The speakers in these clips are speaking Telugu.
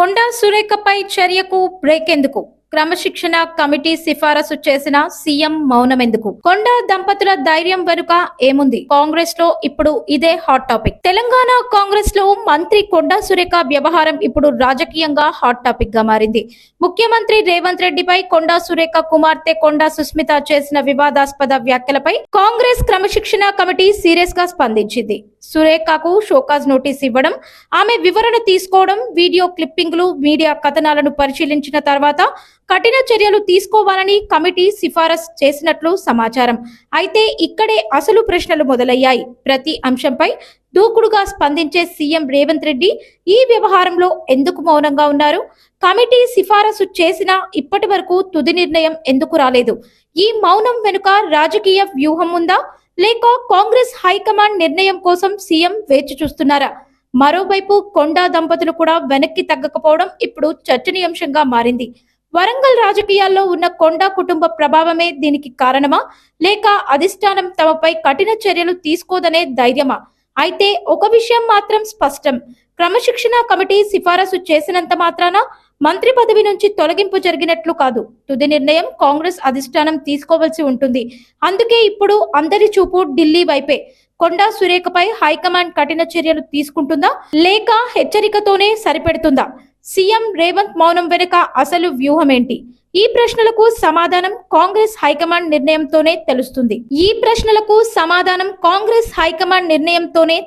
కొండా సురేఖపై చర్యకు బ్రేక్ ఎందుకు? క్రమశిక్షణ కమిటీ సిఫారసు చేసిన సీఎం మౌనమెందుకు? కొండా దంపతుల ధైర్యం వెనుక ఏముంది? కాంగ్రెస్ లో ఇప్పుడు ఇదే హాట్ టాపిక్. తెలంగాణ కాంగ్రెస్ లో మంత్రి కొండా సురేఖ వ్యవహారం ఇప్పుడు రాజకీయంగా హాట్ టాపిక్ గా మారింది. ముఖ్యమంత్రి రేవంత్ రెడ్డిపై కొండా సురేఖ కుమార్తె కొండా సుస్మిత చేసిన వివాదాస్పద వ్యాఖ్యలపై కాంగ్రెస్ క్రమశిక్షణ కమిటీ సీరియస్ గా స్పందించింది. సురేఖకు షోకాజ్ నోటీస్ ఇవ్వడం, ఆమె వివరణ తీసుకోవడం, వీడియో క్లిప్పింగ్లు, మీడియా కథనాలను పరిశీలించిన తర్వాత కఠిన చర్యలు తీసుకోవాలని కమిటీ సిఫారసు చేసినట్లు సమాచారం. అయితే ఇక్కడే అసలు ప్రశ్నలు మొదలయ్యాయి. ప్రతి అంశంపై దూకుడుగా స్పందించే సీఎం రేవంత్ రెడ్డి ఈ వ్యవహారంలో ఎందుకు మౌనంగా ఉన్నారు? కమిటీ సిఫారసు చేసినా ఇప్పటి వరకు తుది నిర్ణయం ఎందుకు రాలేదు? ఈ మౌనం వెనుక రాజకీయ వ్యూహం ఉందా, లేక కాంగ్రెస్ హైకమాండ్ నిర్ణయం కోసం సీఎం వేచి చూస్తున్నారా? మరోవైపు కొండా దంపతులు కూడా వెనక్కి తగ్గకపోవడం ఇప్పుడు చర్చనీయాంశంగా మారింది. వరంగల్ రాజకీయాల్లో ఉన్న కొండా కుటుంబ ప్రభావమే దీనికి కారణమా, లేక అధిష్టానం తమపై కఠిన చర్యలు తీసుకోదనే ధైర్యమా? అయితే ఒక విషయం మాత్రం స్పష్టం. క్రమశిక్షణ కమిటీ సిఫారసు చేసినంత మాత్రాన మంత్రి పదవి నుంచి తొలగింపు జరిగినట్లు కాదు. తుది నిర్ణయం కాంగ్రెస్ అధిష్టానం తీసుకోవాల్సి ఉంటుంది. అందుకే ఇప్పుడు అందరి చూపు ఢిల్లీ వైపే. కొండా సురేఖపై హైకమాండ్ కఠిన చర్యలు తీసుకుంటుందా, లేక హెచ్చరికతోనే సరిపెడుతుందా? సీఎం రేవంత్ మౌనం వెనుక అసలు వ్యూహం ఏంటి? ఈ ప్రశ్నలకు సమాధానం కాంగ్రెస్ హైకమాండ్ నిర్ణయంతోనే తెలుస్తుంది.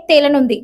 తేలనుంది.